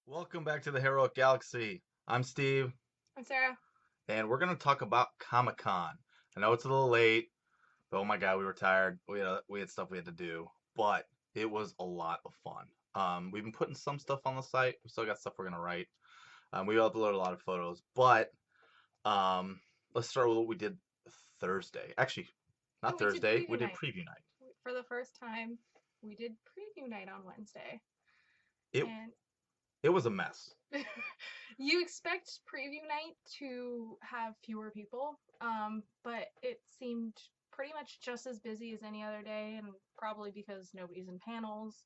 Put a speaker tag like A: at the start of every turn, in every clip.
A: Welcome back to the Heroic Galaxy. I'm Steve,
B: I'm Sarah.
A: and we're going to talk about Comic Con. I know it's a little late, but oh my God, we were tired. We had stuff we had to do, but it was a lot of fun. We've been putting some stuff on the site. We still got stuff we're going to write. We uploaded a lot of photos, but um, let's start with what we did Thursday. Actually,
B: Oh,
A: not
B: we did
A: Thursday. We
B: preview
A: did
B: night.
A: preview night.
B: For the first time, we did preview night on Wednesday.
A: It
B: And
A: it was a mess.
B: you expect preview night to have fewer people, but it seemed pretty much just as busy as any other day, and probably because nobody's in panels,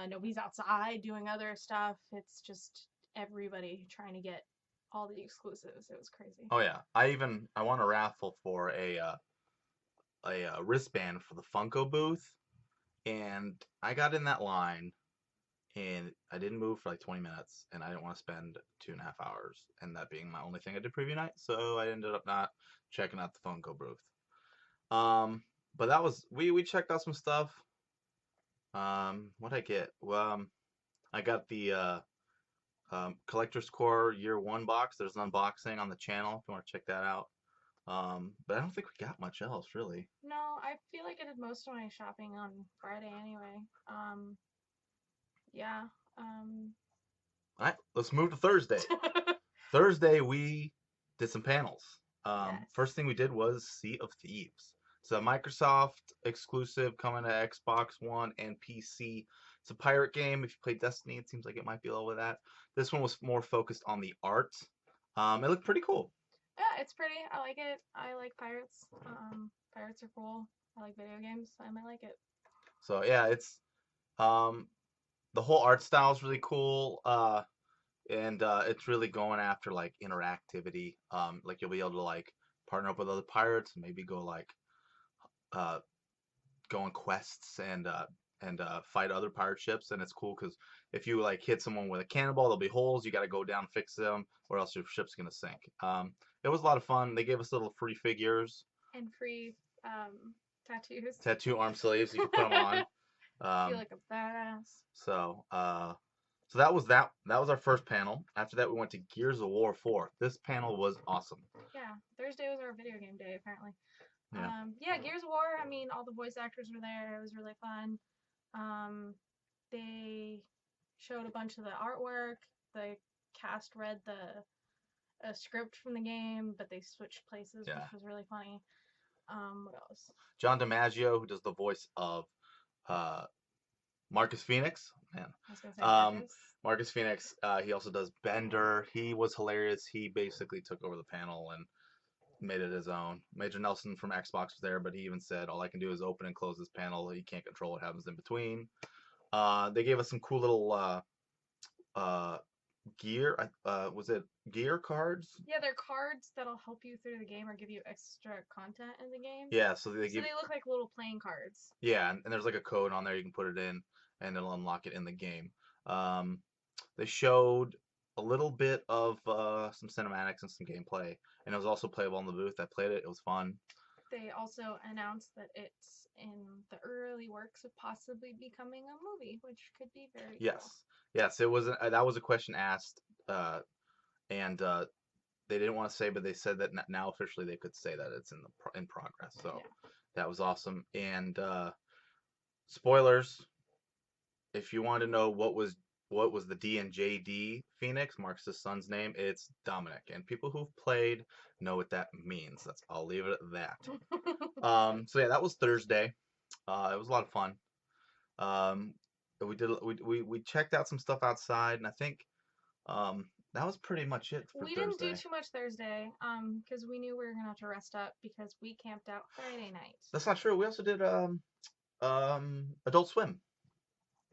B: nobody's outside doing other stuff. It's just everybody trying to get all the exclusives. It was crazy.
A: Oh yeah, I won a raffle for a wristband for the Funko booth, and I got in that line, and I didn't move for like 20 minutes, and I didn't want to spend 2.5 hours, and that being my only thing I did preview night, so I ended up not checking out the Funko booth. Um, but that was we checked out some stuff. What I get? Well, I got the Collector's Core Year One box. There's an unboxing on the channel if you want to check that out. But I don't think we got much else really.
B: No, I feel like I did most of my shopping on Friday anyway. Yeah. Um,
A: All right, let's move to Thursday. Thursday we did some panels.
B: yes.
A: First thing we did was Sea of Thieves. It's a Microsoft exclusive coming to Xbox One and PC. It's a pirate game. If you play Destiny, it seems like it might be a little bit of that. This one was more focused on the art. It looked pretty cool.
B: Yeah, it's pretty. I like it. I like pirates. Pirates are cool. I like video games. I might like it.
A: So yeah, it's um, the whole art style is really cool. And it's really going after like interactivity. Like you'll be able to like partner up with other pirates, maybe go like uh, go on quests and fight other pirate ships, and it's cool because if you like hit someone with a cannonball, there'll be holes. You got to go down and fix them, or else your ship's gonna sink. It was a lot of fun. They gave us little free figures,
B: And free tattoos.
A: tattoo arm sleeves. You can put them on.
B: Feel
A: Um,
B: like a badass.
A: so uh, so that was that. That was our first panel. After that, we went to Gears of War 4. This panel was awesome.
B: Yeah, Thursday was our video game day apparently.
A: Yeah.
B: Yeah, Gears of War. I mean, all the voice actors were there. It was really fun. Um, they showed a bunch of the artwork. The cast read the a script from the game, but they switched places, which
A: Yeah.
B: was really funny. What else?
A: John DiMaggio, who does the voice of uh, Marcus Phoenix. Man.
B: I was gonna say
A: Um,
B: Marcus.
A: Marcus Phoenix, he also does Bender. He was hilarious. He basically took over the panel and made it his own. Major Nelson from Xbox was there, but he even said, all I can do is open and close this panel. You can't control what happens in between. They gave us some cool little uh, gear. Was it gear cards?
B: Yeah, they're cards that'll help you through the game or give you extra content in the game.
A: Yeah, so they
B: So
A: give
B: they look like little playing cards.
A: yeah, and there's like a code on there you can put it in, and it'll unlock it in the game. Um, they showed a little bit of some cinematics and some gameplay, and it was also playable in the booth. I played it; it was fun.
B: They also announced that it's in the early works of possibly becoming a movie, which could be very cool.
A: Yes, yes, it was. That was a question asked, and they didn't want to say, but they said that now officially they could say that it's in progress. So
B: Yeah.
A: that was awesome. And spoilers, if you want to know what was the D and JD Phoenix, Marcus' son's name, it's Dominic. And people who've played know what that means. I'll leave it at that. So yeah, that was Thursday. It was a lot of fun. Um, we checked out some stuff outside, and I think that was pretty much it for
B: We didn't do
A: Thursday.
B: too much Thursday, because we knew we were gonna have to rest up because we camped out Friday night.
A: That's not true. We also did Adult Swim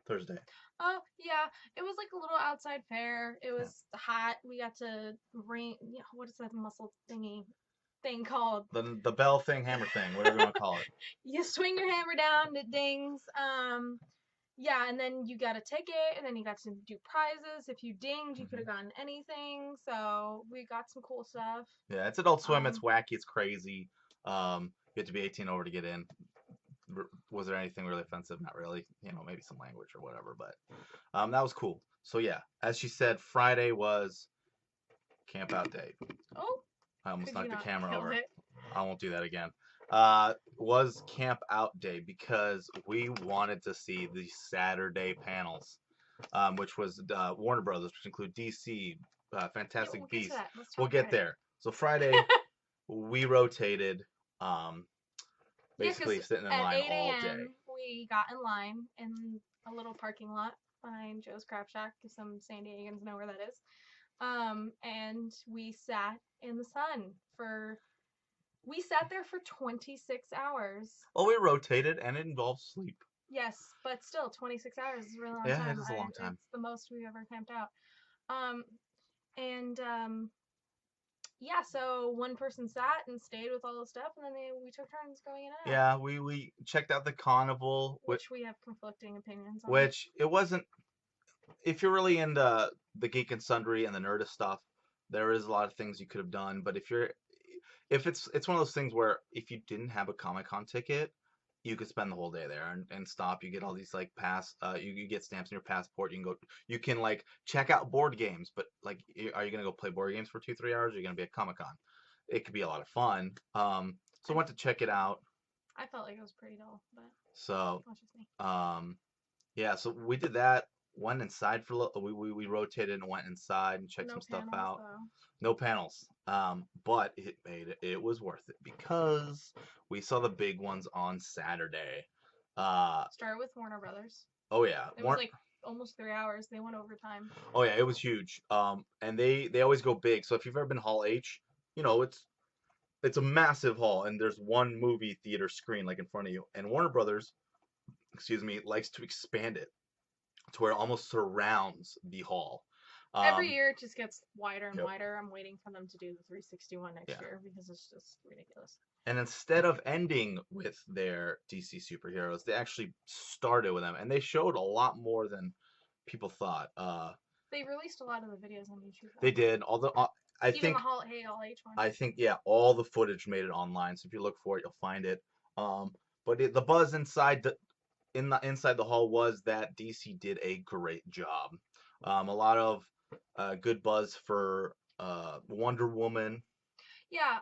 A: Thursday.
B: Oh yeah, it was like a little outside fair. It
A: Yeah.
B: was hot. We got to ring. What is that muscle thingy thing called?
A: The bell thing, hammer thing, whatever you want to call it.
B: You swing your hammer down, it dings. Yeah, and then you got a ticket, and then you got to do prizes. If you dinged, you could have
A: Hmm.
B: gotten anything. So we got some cool stuff.
A: Yeah, it's Adult Swim. It's
B: Um,
A: wacky. It's crazy. You have to be 18 over to get in. Was there anything really offensive? Not really. You know, maybe some language or whatever, but that was cool. So yeah, as she said, Friday was camp out day.
B: Oh,
A: I almost
B: could you
A: knocked the
B: not
A: camera
B: kill
A: over.
B: it?
A: I won't do that again. Was camp out day because we wanted to see the Saturday panels, which was Warner Brothers, which include DC,
B: Yeah,
A: Fantastic
B: we'll get to
A: Beasts.
B: that. Let's
A: We'll
B: talk
A: get
B: Friday.
A: there. So Friday we rotated,
B: Yeah, because
A: basically sitting in
B: at
A: line
B: 8
A: all day.
B: a.m. we got in line in a little parking lot behind Joe's Crab Shack, if some San Diegans know where that is. And we sat in the sun we sat there for 26 hours.
A: Well, we rotated, and it involved sleep.
B: Yes, but still, 26 hours is a really long
A: Yeah,
B: time.
A: it is a long time.
B: It's the most we've ever camped out. Um, and yeah, so one person sat and stayed with all the stuff, and then we took turns going in and out.
A: Yeah, we checked out the carnival,
B: Which we have conflicting opinions on.
A: which it wasn't. If you're really into the geek and sundry and the nerdist stuff, there is a lot of things you could have done. But if it's one of those things where if you didn't have a Comic-Con ticket, you could spend the whole day there and stop. You get all these like you get stamps in your passport. You can like check out board games, but like, are you gonna go play board games for 2-3 hours? Or are you gonna be at Comic-Con? It could be a lot of fun. So I went to check it out.
B: I felt like it was pretty dull, but
A: So,
B: that's just me.
A: yeah, so we did that. Went inside for a little. We rotated and went inside and checked
B: No
A: some stuff
B: panels,
A: out.
B: though.
A: No panels. But it was worth it because we saw the big ones on Saturday.
B: Started with Warner Brothers.
A: Oh yeah,
B: It was like almost 3 hours. They went overtime.
A: Oh yeah, it was huge. And they always go big. So if you've ever been Hall H, it's a massive hall, and there's one movie theater screen like in front of you. And Warner Brothers, excuse me, likes to expand it to where it almost surrounds the hall.
B: Every year it just gets wider and
A: Yep.
B: wider. I'm waiting for them to do the 361 next
A: Yeah.
B: year because it's just ridiculous.
A: And instead of ending with their DC superheroes, they actually started with them, and they showed a lot more than people thought.
B: They released a lot of the videos on YouTube.
A: They did. Although
B: Even the Hall H one.
A: I think yeah, all the footage made it online. So if you look for it, you'll find it. But the buzz inside the hall was that DC did a great job. A lot of good buzz for Wonder Woman.
B: Yeah,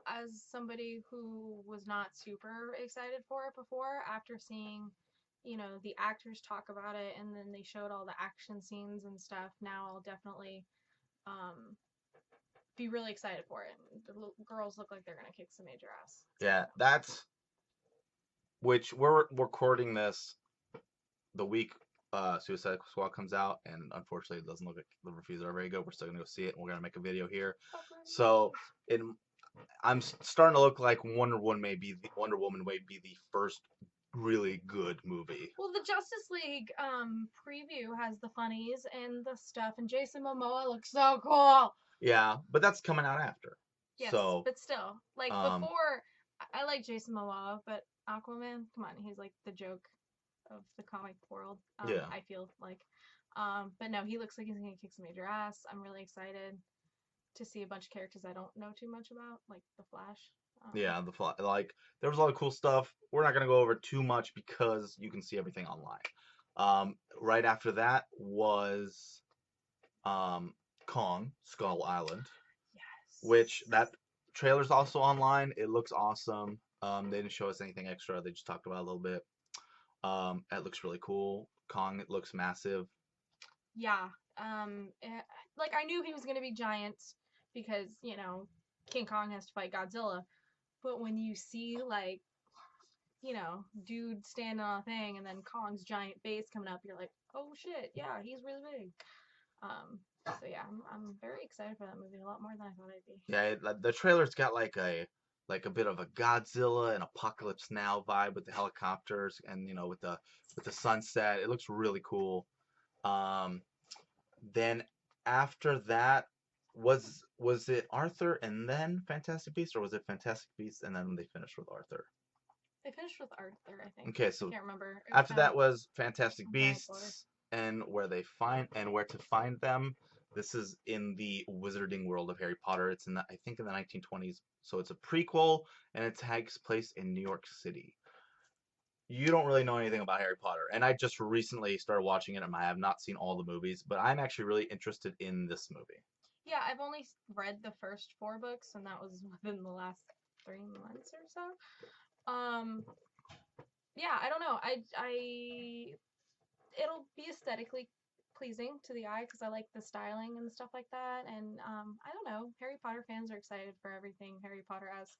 B: as somebody who was not super excited for it before, after seeing, the actors talk about it and then they showed all the action scenes and stuff, now I'll definitely be really excited for it. The girls look like they're gonna kick some major ass.
A: Yeah, which we're recording this the week Suicide Squad comes out, and unfortunately it doesn't look like the reviews are very good. We're still gonna go see it, and we're gonna make a video here. So I'm starting to look like Wonder Woman may be the first really good movie.
B: Well, the Justice League preview has the funnies and the stuff, and Jason Momoa looks so cool.
A: Yeah, but that's coming out after.
B: Yes,
A: so,
B: but still, like before, I like Jason Momoa, but Aquaman, come on, he's like the joke of the comic world.
A: Yeah.
B: I feel like, but no, he looks like he's gonna kick some major ass. I'm really excited to see a bunch of characters I don't know too much about, like the Flash.
A: Yeah, like there was a lot of cool stuff. We're not gonna go over too much because you can see everything online. Right after that was Kong Skull Island.
B: Yes.
A: Which that trailer's also online. It looks awesome. They didn't show us anything extra. They just talked about it a little bit. It looks really cool. Kong, it looks massive.
B: Yeah. Like I knew he was gonna be giant because King Kong has to fight Godzilla, but when you see like dude standing on a thing and then Kong's giant base coming up, you're like, oh shit, yeah, he's really big. So yeah, I'm very excited for that movie, a lot more than I thought I'd be.
A: Yeah, the trailer's got like a bit of a Godzilla and Apocalypse Now vibe with the helicopters and with the sunset. It looks really cool. Then after that was it Arthur and then Fantastic Beasts, or was it Fantastic Beasts and then they finished with Arthur?
B: They finished with Arthur, I think.
A: Okay, so
B: I can't remember.
A: After that was Fantastic Beasts and where to find them. This is in the Wizarding World of Harry Potter. It's I think in the 1920s. So it's a prequel and it takes place in New York City. you don't really know anything about Harry Potter, and I just recently started watching it, and I have not seen all the movies, but I'm actually really interested in this movie.
B: Yeah, I've only read the first 4 books, and that was within the last 3 months or so. Yeah, I don't know. It'll be aesthetically pleasing to the eye because I like the styling and stuff like that. And I don't know. Harry Potter fans are excited for everything Harry Potter-esque.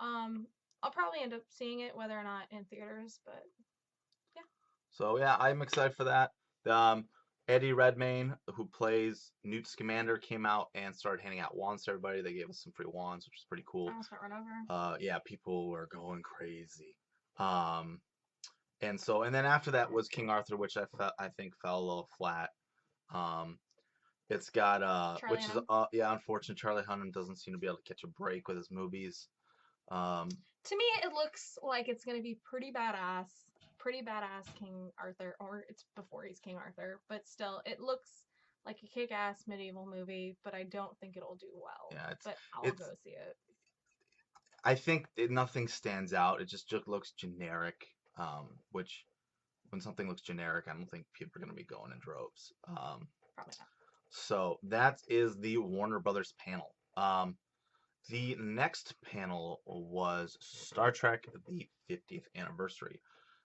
B: Um, I'll probably end up seeing it whether or not in theaters, but yeah.
A: So yeah, I'm excited for that. Um, Eddie Redmayne, who plays Newt Scamander, came out and started handing out wands to everybody. They gave us some free wands, which is pretty
B: I
A: cool.
B: almost got run over.
A: Yeah, people were going crazy. Um, and then after that was King Arthur, which I think fell a little flat. Um, it's got
B: Charlie
A: which is
B: Hunnam.
A: yeah, unfortunate. Charlie Hunnam doesn't seem to be able to catch a break with his movies. Um,
B: To me, it looks like it's gonna be pretty badass. Pretty badass King Arthur, or it's before he's King Arthur, but still, it looks like a kick-ass medieval movie. But I don't think it'll do well.
A: yeah,
B: But I'll
A: it's
B: go see it.
A: I think nothing stands out. It just looks generic. Which when something looks generic, I don't think people are going to be going in droves.
B: Probably not.
A: So that is the Warner Brothers panel. The next panel was Star Trek: The 50th Anniversary,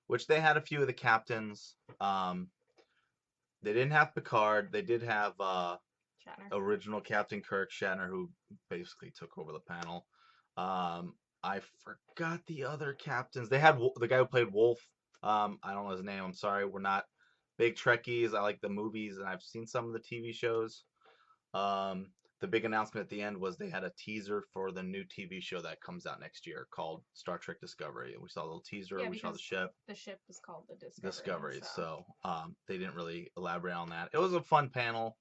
A: which they had a few of the captains. They didn't have Picard. They did have
B: Shatner.
A: original Captain Kirk Shatner, who basically took over the panel. I forgot the other captains. They had the guy who played Wolf. I don't know his name. I'm sorry. We're not big Trekkies. I like the movies, and I've seen some of the TV shows. Um, the big announcement at the end was they had a teaser for the new TV show that comes out next year called Star Trek Discovery. We saw a little teaser.
B: Yeah,
A: We saw the
B: because
A: ship.
B: the ship is called the
A: Discovery.
B: So
A: So they didn't really elaborate on that. It was a fun panel.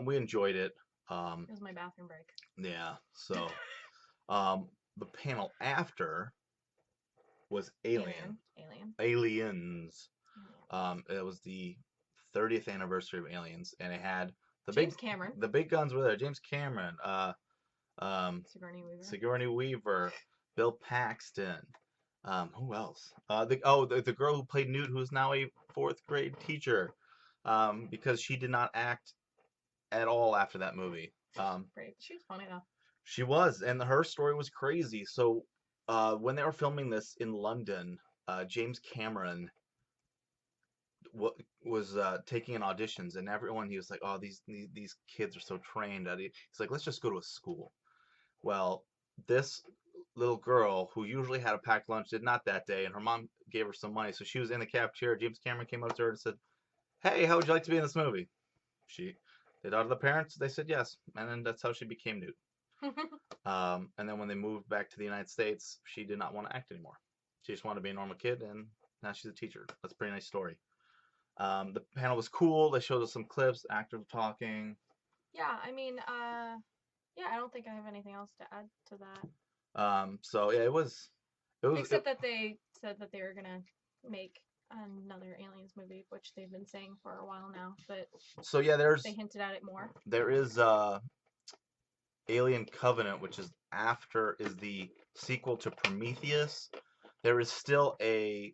A: We enjoyed it.
B: it was my bathroom break.
A: Yeah. So the panel after was Aliens. It was the 30th anniversary of Aliens, and it had
B: James Cameron.
A: the big guns were there. James Cameron,
B: Sigourney Weaver.
A: Sigourney Weaver, Bill Paxton. Who else? The girl who played Newt, who's now a fourth grade teacher, because she did not act at all after that movie.
B: Great. She was funny though.
A: She was, and her story was crazy. So, when they were filming this in London, James Cameron was taking in auditions, and everyone he was like, "Oh, these kids are so trained." He's like, "Let's just go to a school." Well, this little girl who usually had a packed lunch did not that day, and her mom gave her some money, so she was in the cafeteria. James Cameron came up to her and said, "Hey, how would you like to be in this movie?" They thought of the parents. They said yes, and then that's how she became Newt. And then when they moved back to the United States, she did not want to act anymore. She just wanted to be a normal kid, and now she's a teacher. That's a pretty nice story. The panel was cool. They showed us some clips, actors talking.
B: Yeah, I mean, yeah, I don't think I have anything else to add to that.
A: So yeah, it was.
B: Except that they said that they were gonna make another Aliens movie, which they've been saying for a while now. But
A: so yeah,
B: they hinted at it more.
A: There is Alien Covenant, which is the sequel to Prometheus. There is still a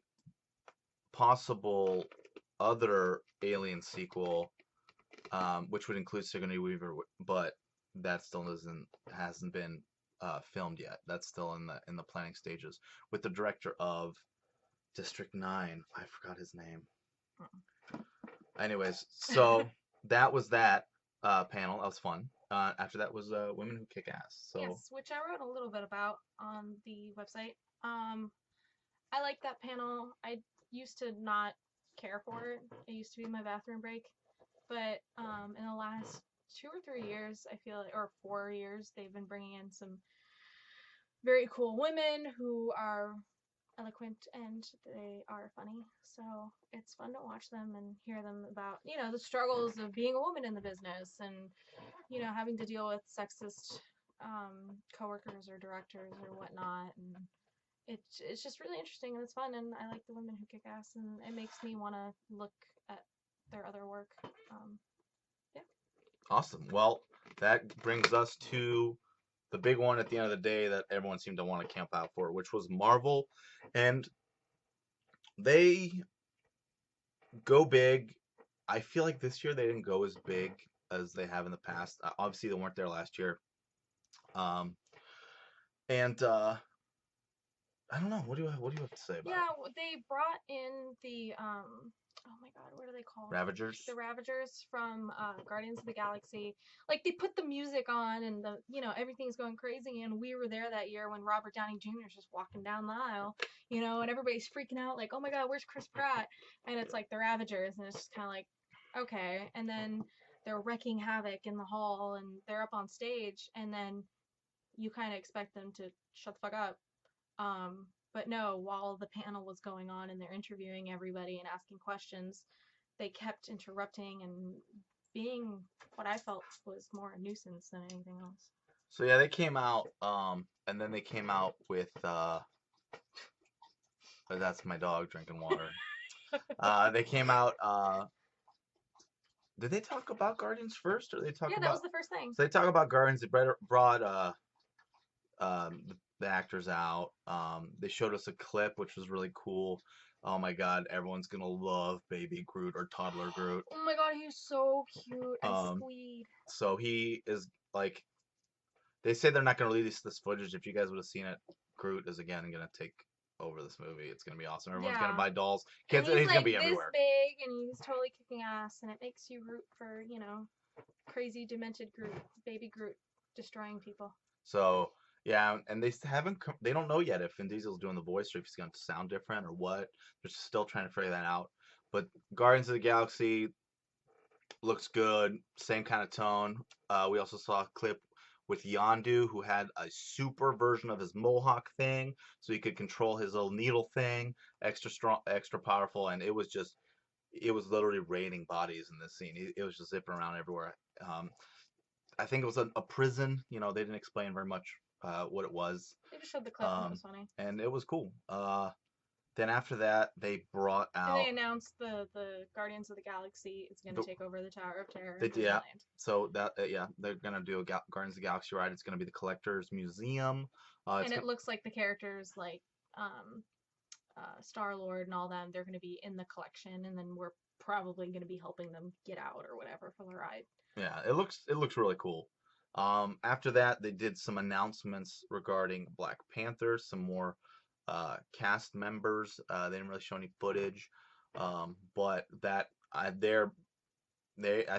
A: possible other Alien sequel, which would include Sigourney Weaver, but that still hasn't been filmed yet. That's still in the planning stages with the director of District 9. I forgot his name. Anyways, so that was that panel. That was fun. After that was Women Who Kick Ass. So
B: yes, which I wrote a little bit about on the website. I like that panel. I used to not care for it. It used to be my bathroom break, but in the last 2 or 3 years, I feel like, or 4 years, they've been bringing in some very cool women who are eloquent and they are funny. So it's fun to watch them and hear them about, the struggles of being a woman in the business and, having to deal with sexist coworkers or directors or whatnot. And it's just really interesting and it's fun. And I like the women who kick ass and it makes me want to look at their other work. Yeah.
A: Awesome. Well, that brings us to the big one at the end of the day that everyone seemed to want to camp out for, which was Marvel. And They go big. I feel like this year they didn't go as big as they have in the past. Obviously, they weren't there last year. Um, and I don't know. What do you have to say about it?
B: Yeah, they brought in the oh my god, what are they called?
A: Ravagers.
B: The Ravagers from Guardians of the Galaxy. Like they put the music on and the everything's going crazy and we were there that year when Robert Downey Jr. is just walking down the aisle, and everybody's freaking out like, "Oh my god, where's Chris Pratt?" And it's like the Ravagers and it's just kind of like, "Okay." And then they're wrecking havoc in the hall and they're up on stage and then you kind of expect them to shut the fuck up. But no, while the panel was going on and they're interviewing everybody and asking questions, they kept interrupting and being what I felt was more a nuisance than anything else.
A: So yeah, they came out, and then they came out with that's my dog drinking water. They came out. Did they talk about Guardians first, or they talk
B: Yeah, that was
A: about?
B: the first thing.
A: So they talk about Guardians. They brought the actors out. They showed us a clip, which was really cool. Oh my God, everyone's gonna love Baby Groot or Toddler Groot.
B: Oh my god, he's so cute and
A: Um,
B: sweet.
A: so he is like, they say they're not gonna release this footage. If you guys would have seen it, Groot is again gonna take over this movie. It's gonna be awesome. Everyone's gonna
B: Yeah.
A: buy dolls.
B: And
A: Kids,
B: he's
A: he's gonna
B: like
A: be
B: this
A: everywhere.
B: big and he's totally kicking ass and it makes you root for, crazy demented Groot, baby Groot destroying people.
A: So yeah, and they don't know yet if Vin Diesel's doing the voice or if he's going to sound different or what. They're still trying to figure that out. But Guardians of the Galaxy looks good, same kind of tone. We also saw a clip with Yondu, who had a super version of his Mohawk thing, so he could control his little needle thing, extra strong, extra powerful, and it was literally raining bodies in this scene. It was just zipping around everywhere. I think it was a prison. They didn't explain very much what it was.
B: They just showed the clip and it was funny.
A: And it was cool. Then after that, they brought
B: And they
A: out.
B: announced the Guardians of the Galaxy is going to take over the Tower of Terror
A: They,
B: in
A: yeah.
B: Disneyland.
A: So that yeah, they're gonna do a Guardians of the Galaxy ride. It's gonna be the Collector's Museum.
B: And it looks like the characters like Star Lord and all them, they're going to be in the collection, and then we're probably going to be helping them get out or whatever for the ride.
A: Yeah, it looks really cool. After that, they did some announcements regarding Black Panther, some more cast members. They didn't really show any footage, but that I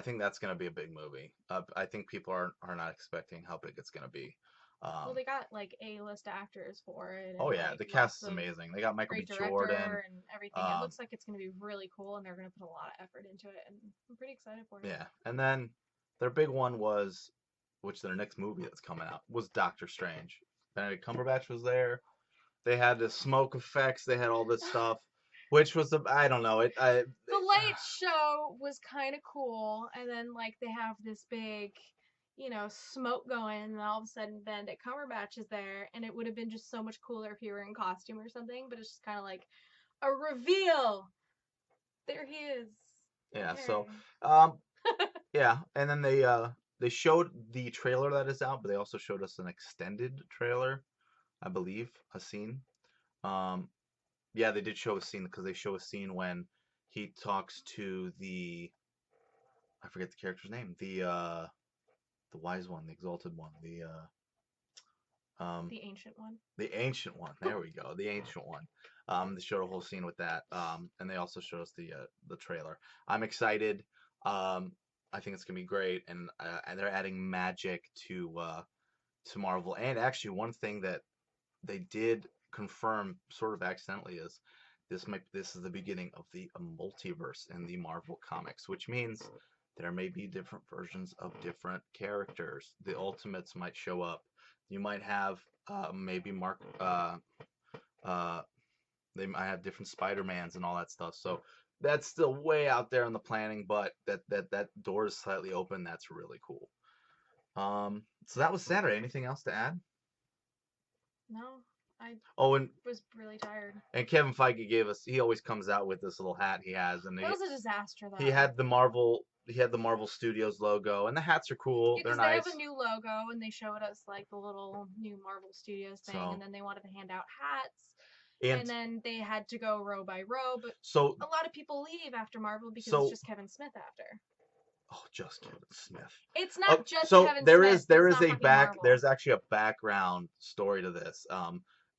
A: think that's gonna be a big movie. I think people are not expecting how big it's gonna be.
B: Well, they got like A-list actors for it, and
A: Oh yeah,
B: like
A: the cast
B: lots
A: is
B: of
A: amazing. They got Michael B.
B: great
A: Jordan.
B: director and everything. It looks like it's going to be really cool, and they're going to put a lot of effort into it, and I'm pretty excited for it.
A: Yeah, and then their big one was, which their next movie that's coming out was Doctor Strange. Benedict Cumberbatch was there. They had the smoke effects. They had all this stuff, which was I don't know
B: The light show was kind of cool, and then like they have this big, smoke going, and all of a sudden Benedict Cumberbatch is there, and it would have been just so much cooler if he were in costume or something. But it's just kind of like a reveal. There he is.
A: yeah.
B: Okay.
A: So yeah, and then they showed the trailer that is out, but they also showed us an extended trailer, I believe, a scene. Um, yeah, they did show a scene because they show a scene when he talks to I forget the character's name, the wise one, the exalted one,
B: The ancient one.
A: the ancient one. There we go, the ancient one. They showed a whole scene with that, and they also showed us the trailer. I'm excited. I think it's gonna be great, and they're adding magic to Marvel. And actually, one thing that they did confirm, sort of accidentally, is this is the beginning of the multiverse in the Marvel comics, which means there may be different versions of different characters. The Ultimates might show up. You might have maybe Mark. They might have different Spider-Mans and all that stuff. So that's still way out there in the planning, but that door is slightly open. That's really cool. So that was Saturday. Anything else to add?
B: No, I
A: and
B: was really tired.
A: And Kevin Feige gave us. He always comes out with this little hat he has, and
B: It was a disaster though.
A: he had the Marvel Studios logo, and the hats are cool. They're nice.
B: They have a new logo, and they showed us like the little new Marvel Studios thing, and then they wanted to hand out hats. and
A: And
B: then they had to go row by row. But
A: so
B: a lot of people leave after Marvel because it's
A: so
B: just Kevin Smith after.
A: oh, just Kevin Smith.
B: It's
A: Oh,
B: not just
A: so
B: Kevin
A: there
B: Smith.
A: is
B: It's
A: there is
B: not
A: a
B: fucking
A: back
B: Marvel.
A: there's actually a background story to this.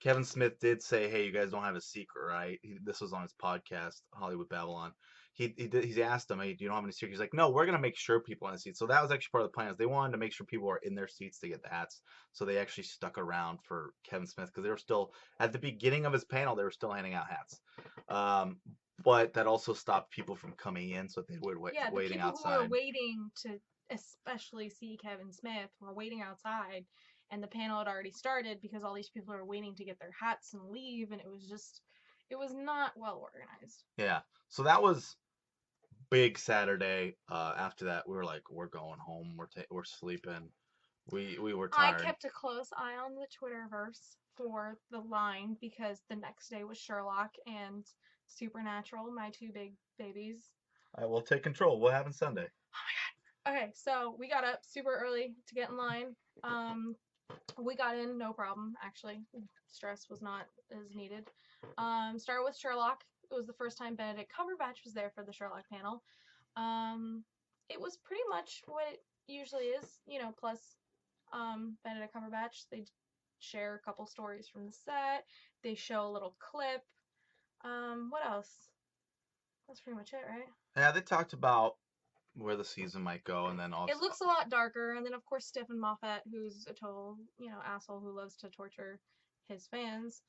A: Kevin Smith did say, "Hey, you guys don't have a secret, right?" This was on his podcast, Hollywood Babylon. He's asked him, "Hey, do you don't have any secret?" He's like, "No, we're gonna make sure people are in the seats." So that was actually part of the plan. Is they wanted to make sure people were in their seats to get the hats. So they actually stuck around for Kevin Smith because they were still at the beginning of his panel. They were still handing out hats. Um, but that also stopped people from coming in, so they would
B: Yeah, the
A: waiting
B: people who were
A: outside.
B: waiting to especially see Kevin Smith were waiting outside, and the panel had already started because all these people are waiting to get their hats and leave, and it was not well organized.
A: Yeah. So that was big Saturday. After that, we were like, we're going home. We're sleeping. We were
B: I
A: tired.
B: kept a close eye on the Twitterverse for the line because the next day was Sherlock and Supernatural, my two big babies.
A: I will take control. What happened Sunday?
B: Okay, so we got up super early to get in line. We got in no problem, actually. Stress was not as needed. Started with Sherlock. It was the first time Benedict Cumberbatch was there for the Sherlock panel. It was pretty much what it usually is, plus Benedict Cumberbatch. They share a couple stories from the set. They show a little clip. What else? That's pretty much it, right?
A: Yeah, they talked about where the season might go, and then also
B: It looks a lot darker, and then of course Stephen Moffat, who's a total, asshole who loves to torture his fans,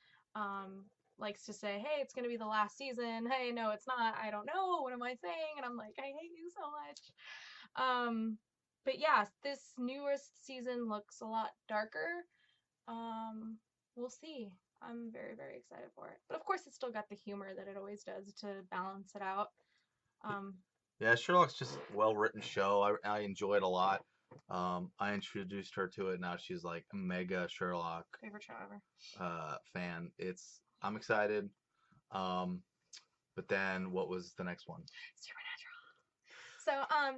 B: likes to say, "Hey, it's gonna be the last season. Hey, no, it's not. I don't know. What am I saying?" And I'm like, "I hate you so much." But yeah, this newest season looks a lot darker. We'll see. I'm very, very excited for it. But of course, it's still got the humor that it always does to balance it out. Um,
A: yeah, Sherlock's just a well written show. I enjoy it a lot. I introduced her to it. Now she's like a mega Sherlock
B: favorite show ever.
A: fan. I'm excited. Um, but then what was the next one?
B: Supernatural. So,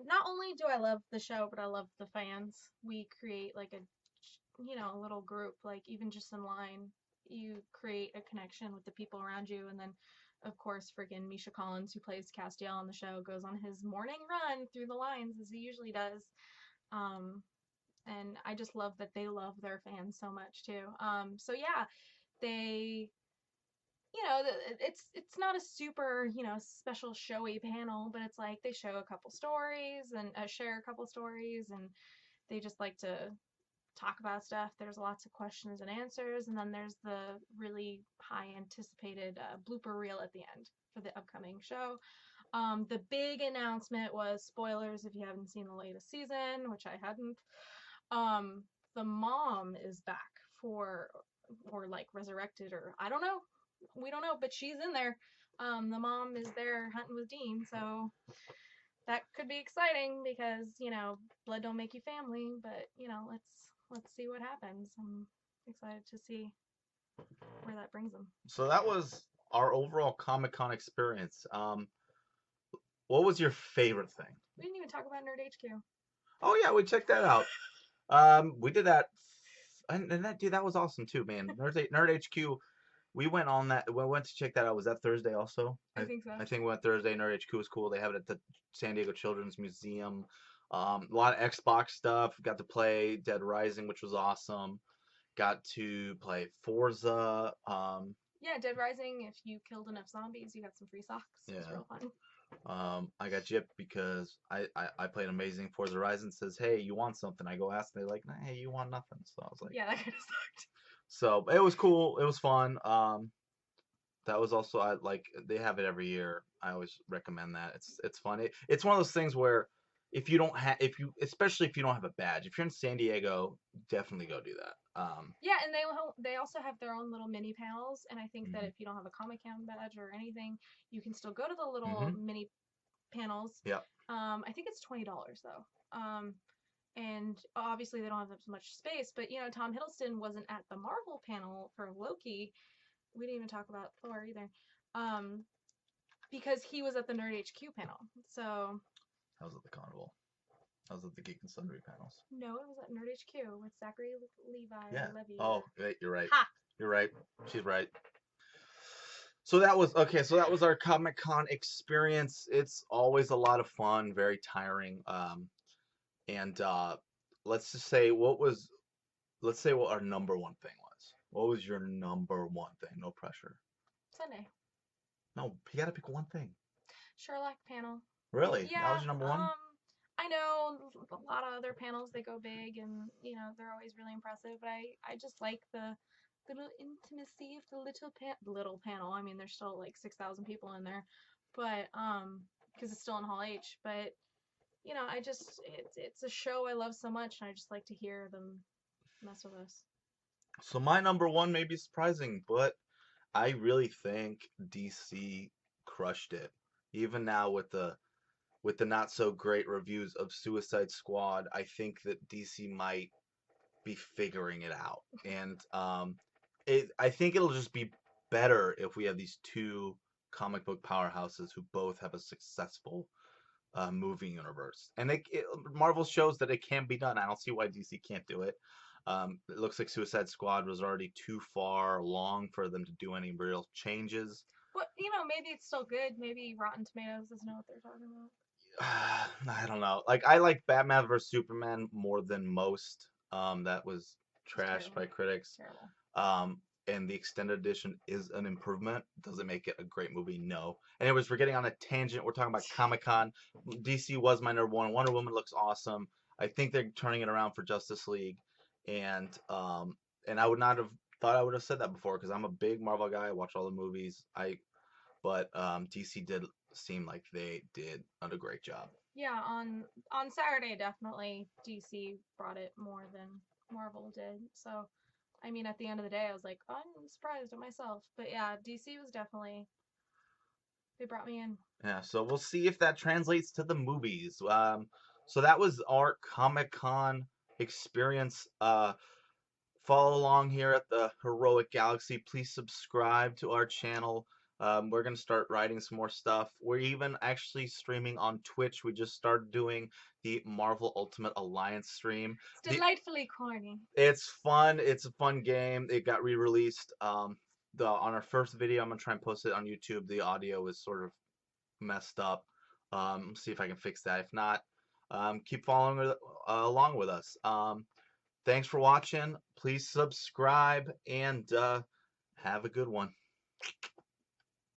B: not only do I love the show, but I love the fans. We create like a little group, like even just in line, you create a connection with the people around you. And then, of course, freaking Misha Collins, who plays Castiel on the show, goes on his morning run through the lines as he usually does. Um, and I just love that they love their fans so much too. So yeah, they it's not a super special showy panel, but it's like they show a couple stories and share a couple stories, and they just like to talk about stuff. There's lots of questions and answers, and then there's the really high anticipated blooper reel at the end for the upcoming show. The big announcement was spoilers if you haven't seen the latest season, which I hadn't. The mom is back for, or like resurrected, or I don't know. We don't know, but she's in there. The mom is there hunting with Dean, so that could be exciting because blood don't make you family. But let's see what happens. I'm excited to see where that brings them.
A: So that was our overall Comic Con experience. What was your favorite thing?
B: We didn't even talk about Nerd HQ.
A: Oh yeah, we checked that out. We did that, and that was awesome too, man. Nerd HQ. We went on that. We went to check that out. Was that Thursday also?
B: I think so.
A: I think we went Thursday. Nerd HQ was cool. They have it at the San Diego Children's Museum. A lot of Xbox stuff. Got to play Dead Rising, which was awesome. Got to play Forza.
B: Yeah, Dead Rising. If you killed enough zombies, you got some free socks. Yeah. It's real fun.
A: I got gypped because I played Amazing Forza Horizon. Says, hey, you want something? I go ask. And they're like, nah, hey, you want nothing. So I was like,
B: yeah, that kind of sucked.
A: So it was cool. It was fun. That was also they have it every year. I always recommend that. It's fun. It's one of those things where especially if you don't have a badge, if you're in San Diego, definitely go do that.
B: Yeah, and they also have their own little mini panels, and I think that if you don't have a Comic-Con badge or anything, you can still go to the little mini panels.
A: Yeah.
B: I think it's $20 though. And obviously they don't have as much space, but Tom Hiddleston wasn't at the Marvel panel for Loki. We didn't even talk about Thor either. Because he was at the Nerd HQ panel. So
A: I was at the Carnival. I was at the Geek and Sundry panels.
B: No, it was at Nerd HQ with Zachary Levi.
A: Yeah.
B: Levy.
A: Oh, you're right. Ha! You're right. She's right. So that was okay. So that was our Comic Con experience. It's always a lot of fun, very tiring. And let's just say let's say what our number one thing was. What was your number one thing? No pressure.
B: Sunday.
A: No, you gotta pick one thing.
B: Sherlock panel.
A: Really? That was
B: Yeah,
A: your number one?
B: I know a lot of other panels they go big and they're always really impressive, but I just like the little intimacy of the little panel. I mean, there's still like 6,000 people in there, but because it's still in Hall H, but I just it's a show I love so much, and I just like to hear them mess with us.
A: So my number one may be surprising, but I really think DC crushed it. Even now with the not so great reviews of Suicide Squad, I think that DC might be figuring it out. And I think it'll just be better if we have these two comic book powerhouses who both have a successful movie universe. And Marvel shows that it can be done. I don't see why DC can't do it. It looks like Suicide Squad was already too far along for them to do any real changes.
B: But maybe it's still good. Maybe Rotten Tomatoes doesn't know what they're talking about.
A: I don't know. Like I like Batman vs Superman more than most. That was trashed by critics.
B: Terrible.
A: And the extended edition is an improvement. Does it make it a great movie? No. Anyways, we're getting on a tangent. We're talking about Comic Con. DC was my number one. Wonder Woman looks awesome. I think they're turning it around for Justice League, and I would not have thought I would have said that before because I'm a big Marvel guy. I watch all the movies. But DC did seem like they did a great job.
B: Yeah, on Saturday definitely DC brought it more than Marvel did. So, I mean, at the end of the day, I was like, oh, I'm surprised at myself. But yeah, DC was definitely they brought me in.
A: Yeah, so we'll see if that translates to the movies. So that was our Comic Con experience. Follow along here at the Heroic Galaxy. Please subscribe to our channel. We're going to start writing some more stuff. We're even actually streaming on Twitch. We just started doing the Marvel Ultimate Alliance stream.
B: It's delightfully corny.
A: It's fun. It's a fun game. It got re-released. On our first video, I'm going to try and post it on YouTube. The audio is sort of messed up. See if I can fix that. If not, keep following along with us. Thanks for watching. Please subscribe and have a good one.